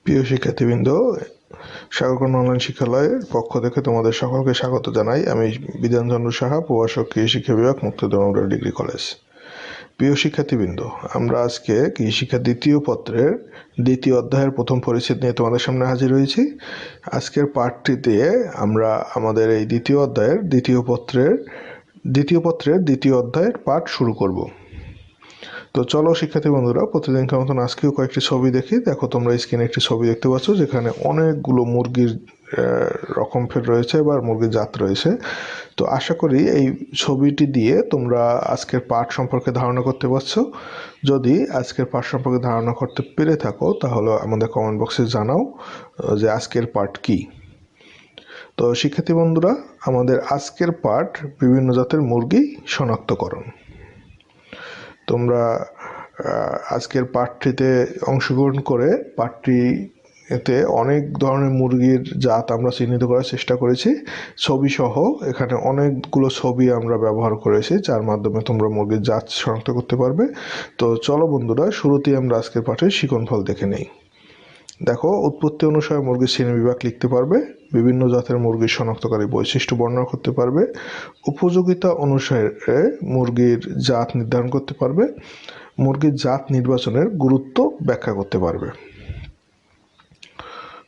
প্রিয় শিক্ষার্থীবৃন্দ, সাগরকর্ণ অনলাইন শিক্ষালয়ের পক্ষ থেকে তোমাদের সকলকে স্বাগত জানাই। আমি বিধানচন্দ্র সাহা, প্রভাষক কৃষি শিক্ষা বিভাগ, মুক্তোদামোদর ডিগ্রি কলেজ। প্রিয় শিক্ষার্থীবৃন্দ, আমরা আজকে কৃষি শিক্ষা দ্বিতীয় পত্রের দ্বিতীয় অধ্যায়ের প্রথম পরিচ্ছেদ নিয়ে তোমাদের সামনে হাজির হয়েছি। আজকের পাঠটিতে আমরা আমাদের এই দ্বিতীয় অধ্যায়ের দ্বিতীয় পত্রের দ্বিতীয় অধ্যায়ের পাঠ শুরু করব। তো চলো শিক্ষার্থী বন্ধুরা, প্রতিদিনকার মতন আজকেও কয়েকটি ছবি দেখি। দেখো, তোমরা স্ক্রিনে একটি ছবি দেখতে পাচ্ছ যেখানে অনেকগুলো মুরগির রকম ফের রয়েছে বা মুরগির জাত রয়েছে। তো আশা করি এই ছবিটি দিয়ে তোমরা আজকের পাঠ সম্পর্কে ধারণা করতে পারছো। যদি আজকের পাঠ সম্পর্কে ধারণা করতে পেরে থাকো তাহলে আমাদের কমেন্ট বক্সে জানাও যে আজকের পাঠ কি। তো শিক্ষার্থী বন্ধুরা, আমাদের আজকের পাঠ বিভিন্ন জাতের মুরগি শনাক্তকরণ। তোমরা আজকের পাঠটিতে অংশগ্রহণ করে এতে অনেক ধরনের মুরগির জাত আমরা চিহ্নিত করার চেষ্টা করেছি। ছবি সহ এখানে অনেকগুলো ছবি আমরা ব্যবহার করেছি, যার মাধ্যমে তোমরা মুরগির জাত শনাক্ত করতে পারবে। তো চলো বন্ধুরা, শুরুতেই আমরা আজকের পাঠের শিকনফল দেখে নেই। দেখো, উৎপত্তি অনুসারে মুরগির শ্রেণীবিভাগ লিখতে পারবে, বিভিন্ন জাতের মুরগির শনাক্তকারী বৈশিষ্ট্য বর্ণনা করতে পারবে, উপযোগিতা অনুসারে মুরগির জাত নির্ধারণ করতে পারবে, মুরগির জাত নির্বাচনের গুরুত্ব ব্যাখ্যা করতে পারবে।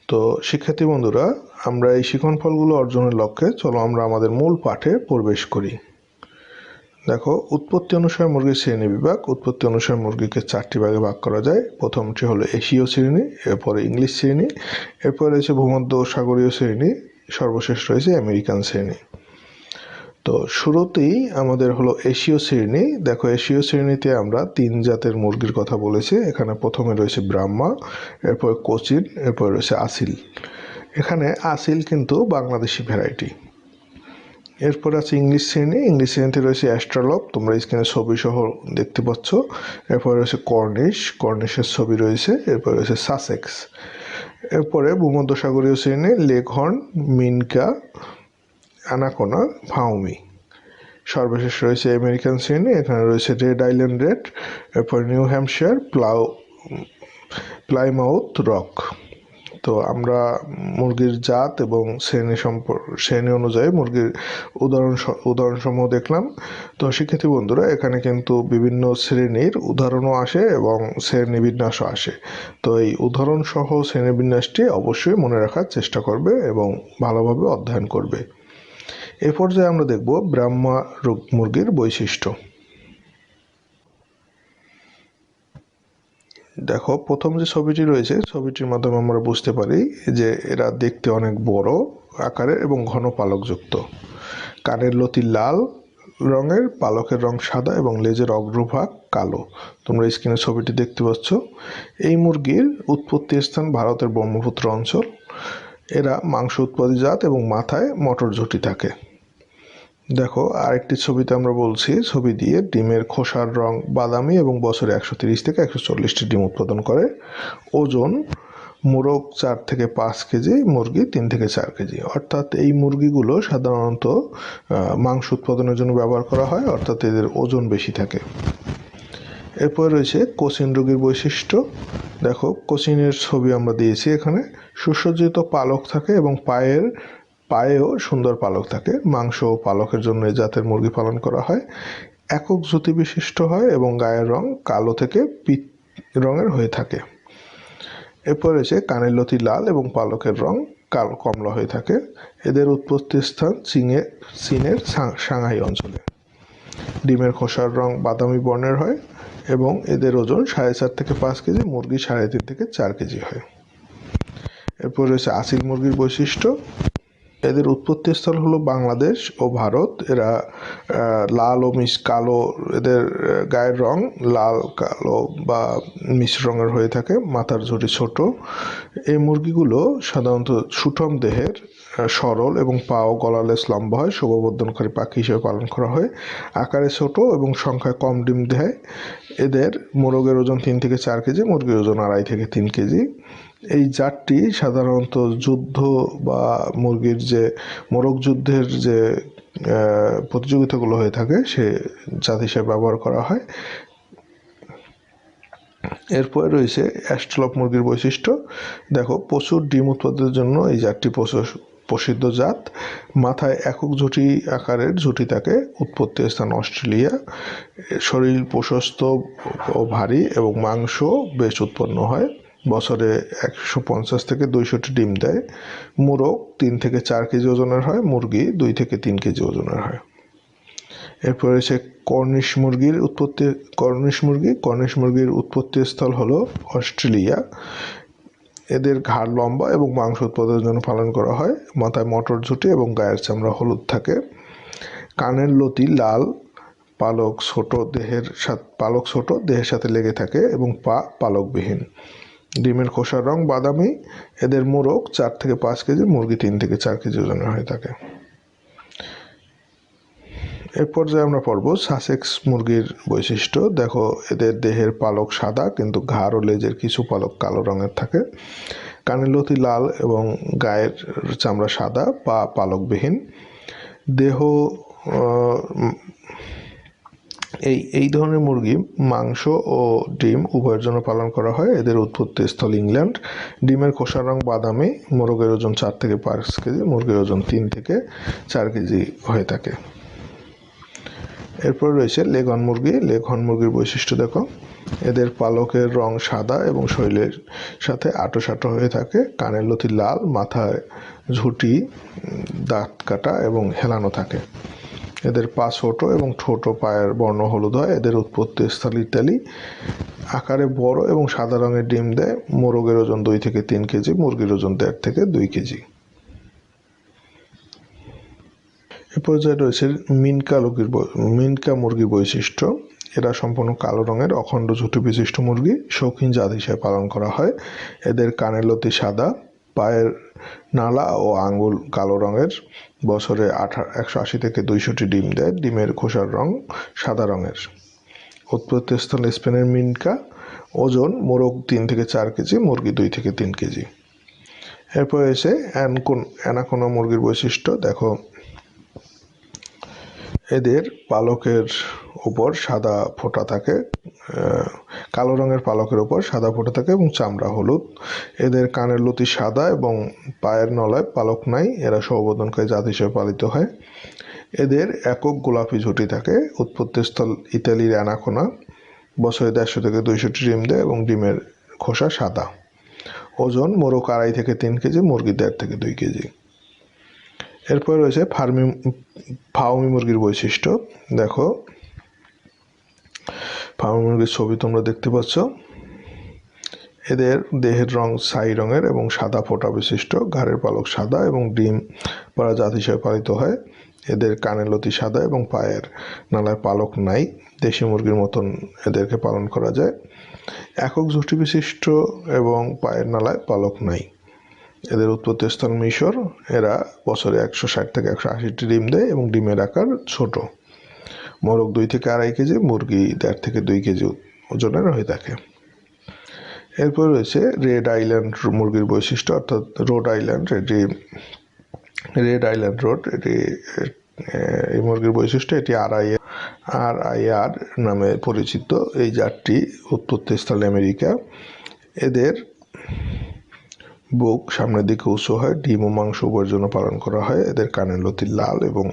তো শিক্ষার্থী বন্ধুরা, আমরা এই শিক্ষণফলগুলো অর্জনের লক্ষ্যে চলো আমরা আমাদের মূল পাঠে প্রবেশ করি। দেখো, উৎপত্তি অনুসারে মুরগির শ্রেণী বিভাগ। উৎপত্তি অনুসারে মুরগিকে 4টি ভাগে ভাগ করা যায়। প্রথমটি হলো এশীয় শ্রেণী, এরপরে ইংলিশ শ্রেণী, এরপরে রয়েছে ভূমধ্য সাগরীয় শ্রেণী, সর্বশেষ রয়েছে আমেরিকান শ্রেণী। তো শুরুতেই আমাদের হলো এশীয় শ্রেণী। দেখো, এশীয় শ্রেণীতে আমরা 3 জাতের মুরগির কথা বলেছি। এখানে প্রথমে রয়েছে ব্রাহ্মা, এরপর কোচিন, এরপর রয়েছে আসিল। এখানে আসিল কিন্তু বাংলাদেশি ভ্যারাইটি। এরপর আছে ইংলিশ শ্রেণী। ইংলিশ শ্রেণীতে রয়েছে অ্যাস্ট্রালপ, তোমরা স্ক্রিনে ছবি সহ দেখতে পাচ্ছ। এরপর রয়েছে কর্নিশের ছবি রয়েছে। এরপর রয়েছে সাসেক্স। এরপরে ভূমধ্যসাগরীয় শ্রেণী লেঘর্ন, মিনকা, অ্যানাকোনা, ফাউমি। সর্বশেষ রয়েছে আমেরিকান শ্রেণী। এখানে রয়েছে রেড আইল্যান্ড রেড, এরপর নিউ হ্যাম্পশায়ার, প্লাইমাউথ রক। তো আমরা মুরগির জাত এবং শ্রেণী অনুযায়ী মুরগির উদাহরণসমূহ দেখলাম। তো শিক্ষার্থী বন্ধুরা, এখানে কিন্তু বিভিন্ন শ্রেণীর উদাহরণও আসে এবং শ্রেণীবিন্যাসও আসে। তো এই উদাহরণ সহ শ্রেণীবিন্যাসটি অবশ্যই মনে রাখার চেষ্টা করবে এবং ভালোভাবে অধ্যয়ন করবে। এ পর্যায়ে আমরা দেখব ব্রাহ্মা মুরগির বৈশিষ্ট্য। দেখো, প্রথম যে ছবিটি রয়েছে, ছবিটির মাধ্যমে আমরা বুঝতে পারি যে এরা দেখতে অনেক বড় আকারের এবং ঘন পালকযুক্ত। কানের লতি লাল রঙের, পালকের রং সাদা এবং লেজের অগ্রভাগ কালো। তোমরা স্ক্রিনে ছবিটি দেখতে পাচ্ছ। এই মুরগির উৎপত্তি স্থান ভারতের ব্রহ্মপুত্র অঞ্চল। এরা মাংস উৎপাদী জাত এবং মাথায় মটর ঝুঁটি থাকে। দেখো, আরেকটি ছবিতে আমরা বলছি, ছবি দিয়ে ডিমের খোসার রং বাদামি এবং বছরে 130 থেকে 140টি ডিম উৎপাদন করে। ওজন মোরগ 4 থেকে 5 কেজি, মুরগি 3 থেকে 4 কেজি। অর্থাৎ এই মুরগিগুলো সাধারণত মাংস উৎপাদনের জন্য ব্যবহার করা হয়, অর্থাৎ এদের ওজন বেশি থাকে। এরপর রয়েছে কোচিন রোগীর বৈশিষ্ট্য। দেখো, কোচিনের ছবি আমরা দিয়েছি এখানে। সুসজ্জিত পালক থাকে এবং পায়েও সুন্দর পালক থাকে। মাংস ও পালকের জন্য এই জাতের মুরগি পালন করা হয়। একক জ্যোতি বিশিষ্ট হয় এবং গায়ের রং কালো থেকে পিত রঙের হয়ে থাকে। এরপর রয়েছে কানের লতি লাল এবং পালকের রং কালো কমলা হয়ে থাকে। এদের উৎপত্তি স্থান চীনের সাংহাই অঞ্চলে। ডিমের খোসার রং বাদামি বর্ণের হয় এবং এদের ওজন 4.5 থেকে 5 কেজি, মুরগি 3.5 থেকে 4 কেজি হয়। এরপর রয়েছে আসিল মুরগির বৈশিষ্ট্য। এদের উৎপত্তি স্থল হলো বাংলাদেশ ও ভারত। এরা লাল ও কালো, এদের গায়ের রং লাল কালো বা মিশ্র রঙের হয়ে থাকে। মাথার ঝুঁটি ছোট। এই মুরগিগুলো সাধারণত সুঠম দেহের, সরল এবং পা ও গলা লেজ লম্বা হয়। শোভাবর্ধনকারী পাখি হিসেবে পালন করা হয়। আকারে ছোট এবং সংখ্যায় কম ডিম দেয়। এদের মোরগের ওজন 3 থেকে 4 কেজি, মুরগির ওজন 2.5 থেকে 3 কেজি। এই জাতটি সাধারণত যুদ্ধ বা মুরগির যে মোরগ যুদ্ধের যে প্রতিযোগিতাগুলো হয়ে থাকে সে জাত হিসেবে ব্যবহার করা হয়। এরপরে রয়েছে অ্যাস্ট্রলপ মুরগির বৈশিষ্ট্য। দেখো, প্রচুর ডিম উৎপাদনের জন্য এই জাতটি প্রসিদ্ধ জাত। মাথায় একক ঝুঁটি আকারের ঝুঁটি থাকে। উৎপত্তি স্থান অস্ট্রেলিয়া। শরীর প্রশস্ত ও ভারী এবং মাংস বেশ উৎপন্ন হয়। বছরে 150 থেকে 200টি ডিম দেয়। মোরগ 3 থেকে 4 কেজি ওজনের হয়। মুরগি 2 থেকে 3 কেজি ওজনের হয়। এরপর রয়েছে কর্নিশ মুরগির উৎপত্তি স্থল হলো অস্ট্রেলিয়া। এদের ঘাড় লম্বা এবং মাংস উৎপাদনের জন্য পালন করা হয়। মাথায় মটর ঝুঁটি এবং গায়ের চামড়া হলুদ থাকে। কানের লতি লাল। পালক ছোট, দেহের সাথে লেগে থাকে এবং পা পালকবিহীন। ডিমের খোসার রং বাদামি। এদের মোরগ 4 থেকে 5 কেজি, মুরগি 3 থেকে 4 কেজি ওজনের হয়ে থাকে। এর পর্যায়ে আমরা পড়ব সাসেক্স মুরগির বৈশিষ্ট্য। দেখো, এদের দেহের পালক সাদা, কিন্তু ঘাড় ও লেজের কিছু পালক কালো রঙের থাকে। কানের লতি লাল এবং গায়ের চামড়া সাদা, পা পালকবিহীন। দেহ এই ধরনের মুরগি মাংস ও ডিম উভয়ের জন্য পালন করা হয়। এদের উৎপত্তি স্থল ইংল্যান্ড। ডিমের খোসার রং বাদামি। মোরগের ওজন 4 থেকে 5 কেজি, মুরগির ওজন 3 থেকে 4 কেজি হয়ে থাকে। এরপর রয়েছে লেগন মুরগির বৈশিষ্ট্য দেখো, এদের পালকের রং সাদা এবং শরীরের সাথে আঁটো হয়ে থাকে। কানের লতি লাল, মাথায় ঝুঁটি, দাঁত কাটা এবং হেলানো থাকে। এদের পা ছোট এবং ঠোঁট ও পায়ের বর্ণ হলুদ হয়। এদের উৎপত্তি স্থল ইতালি। আকারে বড় এবং সাদা রঙের ডিম দেয়। মোরগের ওজন 2 থেকে 3 কেজি, মুরগির ওজন 1.5 থেকে 2 কেজি। এ পর্যায়ে রয়েছে মিনকা মুরগির বৈশিষ্ট্য। এরা সম্পূর্ণ কালো রঙের অখণ্ড ঝুঁটি বিশিষ্ট মুরগি। শৌখিন জাত হিসেবে পালন করা হয়। এদের কানের লতি সাদা, পায়ের নালা ও আঙ্গুল কালো রঙের। বছরে 180 থেকে 200টি ডিম দেয়। ডিমের খোসার রং সাদা রঙের। উৎপত্তি স্থল স্পেনের মিনকা। ওজন মোরগ 3 থেকে 4 কেজি, মুরগি 2 থেকে 3 কেজি। এরপর এসে অ্যানাকোনা মুরগির বৈশিষ্ট্য। দেখো, এদের পালকের উপর সাদা ফোঁটা থাকে। কালো রঙের পালকের উপর সাদা ফোঁটা থাকে এবং চামড়া হলুদ। এদের কানের লতি সাদা এবং পায়ের নলায় পালক নাই। এরা স্ববোধনকারী জাত হিসেবে পালিত হয়। এদের একক গোলাপি ঝুঁটি থাকে। উৎপত্তিস্থল ইতালির অ্যানাকোনা। বছরে 150 থেকে 200টি ডিম দেয় এবং ডিমের খোসা সাদা। ওজন মোরগ 2.5 থেকে 3 কেজি, মুরগি 1.5 থেকে 2 কেজি। এরপর রয়েছে ফাউমি মুরগির বৈশিষ্ট্য। দেখো, ফাউমি মুরগির ছবি তোমরা দেখতে পাচ্ছ। এদের দেহের রং ছাই রঙের এবং সাদা ফোঁটা বিশিষ্ট। ঘাড়ের পালক সাদা এবং ডিম পাড়া জাত হিসেবে পালিত হয়। এদের কানের লতি সাদা এবং পায়ের নালায় পালক নাই। দেশি মুরগির মতন এদেরকে পালন করা যায়। একক ঝুঁটি বিশিষ্ট এবং পায়ের নালায় পালক নাই। এদের উৎপত্তিস্থল মিশর। এরা বছরে 160 থেকে 180টি ডিম দেয় এবং ডিমের আকার ছোট। মোরগ 2 থেকে 2.5 কেজি, মুরগি 1.5 থেকে 2 কেজি ওজনের হয়ে থাকে। এরপর রয়েছে রেড আইল্যান্ড মুরগির বৈশিষ্ট্য, অর্থাৎ রোড আইল্যান্ড। রেড আইল্যান্ড এই মুরগির বৈশিষ্ট্য, এটি RIR নামে পরিচিত। এই জাতটি উৎপত্তিস্থল আমেরিকা। এদের বুক সামনের দিকে উঁচু হয়। ডিম ও মাংস উভয়ের জন্য পালন করা হয়। এদের কানের লতি লাল এবং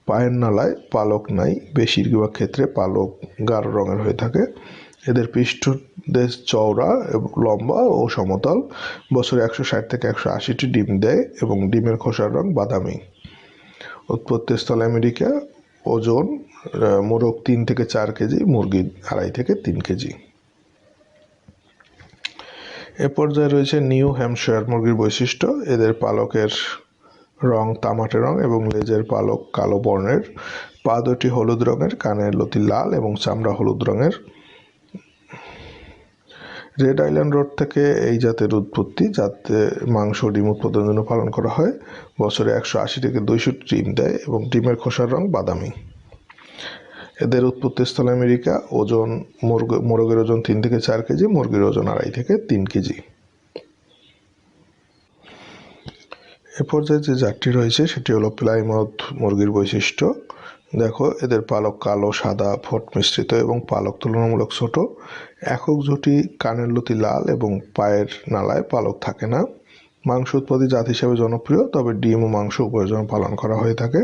পায়ের নালায় পালক নাই। বেশিরভাগ ক্ষেত্রে পালক গাঢ় রঙের হয়ে থাকে। এদের পৃষ্ঠদেশ চওড়া, লম্বা ও সমতল। বছরে 160 থেকে 180টি ডিম দেয় এবং ডিমের খোসার রং বাদামি। উৎপত্তিস্থল আমেরিকা। ওজন মোরগ 3 থেকে 4 কেজি, মুরগি 2.5 থেকে 3 কেজি। এ পর্যায়ে রয়েছে নিউ হ্যাম্পশায়ার মুরগির বৈশিষ্ট্য। এদের পালকের রং তামাটে রং এবং লেজের পালক কালো বর্ণের। পা দুটি হলুদ রঙের। কানের লতি লাল এবং চামড়া হলুদ রঙের। রেড আইল্যান্ড রোড থেকে এই জাতের উৎপত্তি, যাতে মাংস ডিম উৎপাদনের জন্য পালন করা হয়। বছরে 180 থেকে 200 ডিম দেয় এবং ডিমের খোসার রং বাদামি। এদের উৎপত্তিস্থল আমেরিকা। ওজন মোরগের ওজন 3 থেকে 4 কেজি, মুরগির ওজন 2.5 থেকে 3 কেজি। এ পর্যায়ে যে জাতটি রয়েছে সেটি হলো প্লাইমাউথ মুরগির বৈশিষ্ট্য। দেখো এদের পালক কালো, সাদা, ফোট মিশ্রিত এবং পালক তুলনামূলক ছোট। একক জুটি কানের লতি লাল এবং পায়ের নালায় পালক থাকে না। মাংস উৎপাদী জাত হিসেবে জনপ্রিয়, তবে ডিম ও মাংস উভয়ের জন্য পালন করা হয়ে থাকে।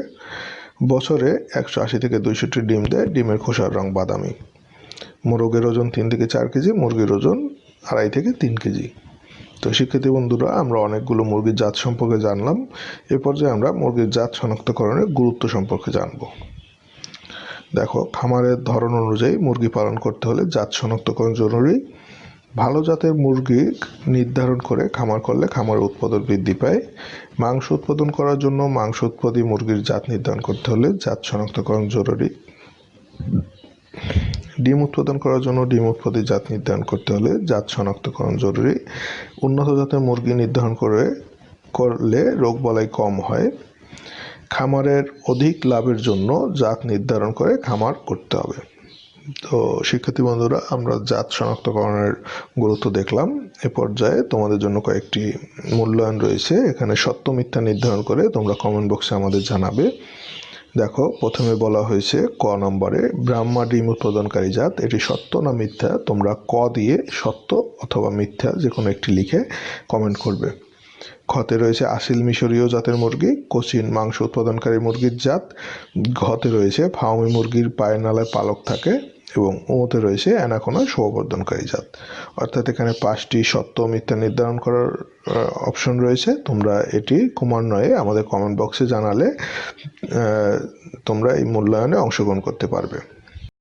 বছরে 180 থেকে 200টি ডিম দেয়। ডিমের খোসার রং বাদামি। মোরগের ওজন 3 থেকে 4 কেজি, মুরগির ওজন 2.5 থেকে 3 কেজি। তো শিক্ষার্থী বন্ধুরা, আমরা অনেকগুলো মুরগির জাত সম্পর্কে জানলাম। এ পর্যায়ে আমরা মুরগির জাত শনাক্তকরণের গুরুত্ব সম্পর্কে জানব। দেখো, খামারের ধরন অনুযায়ী মুরগি পালন করতে হলে জাত শনাক্তকরণ জরুরি। ভালো জাতের মুরগি নির্ধারণ করে খামার করলে খামারের উৎপাদন বৃদ্ধি পায়। মাংস উৎপাদন করার জন্য মাংস উৎপাদী মুরগির জাত নির্ধারণ করতে হলে জাত শনাক্তকরণ জরুরি। ডিম উৎপাদন করার জন্য ডিম উৎপাদী জাত নির্ধারণ করতে হলে জাত শনাক্তকরণ জরুরি। উন্নত জাতের মুরগি নির্ধারণ করলে রোগবালাই কম হয়। খামারের অধিক লাভের জন্য জাত নির্ধারণ করে খামার করতে হবে। তো শিক্ষার্থী বন্ধুরা, আমরা জাত শনাক্তকরণের গুরুত্ব দেখলাম। এ পর্যায়ে তোমাদের জন্য কয়েকটি মূল্যায়ন রয়েছে। এখানে সত্য মিথ্যা নির্ধারণ করে তোমরা কমেন্ট বক্সে আমাদের জানাবে। দেখো, প্রথমে বলা হয়েছে ক নম্বরে ব্রাহ্মা ডিম উৎপাদনকারী জাত, এটি সত্য না মিথ্যা তোমরা ক দিয়ে সত্য অথবা মিথ্যা যে কোনো একটি লিখে কমেন্ট করবে। খতে রয়েছে আসিল মিশরীয় জাতের মুরগি, কোচিন মাংস উৎপাদনকারী মুরগির জাত। ঘতে রয়েছে ফার্মি মুরগির পায়ের নালায় পালক থাকে এবং ওতে রয়েছে অ্যানাকোনা শোভাবর্ধনকারী জাত। অর্থাৎ এখানে 5টি সত্য মিথ্যা নির্ধারণ করার অপশন রয়েছে। তোমরা এটি ক্রমান্বয়ে আমাদের কমেন্ট বক্সে জানালে তোমরা এই মূল্যায়নে অংশগ্রহণ করতে পারবে।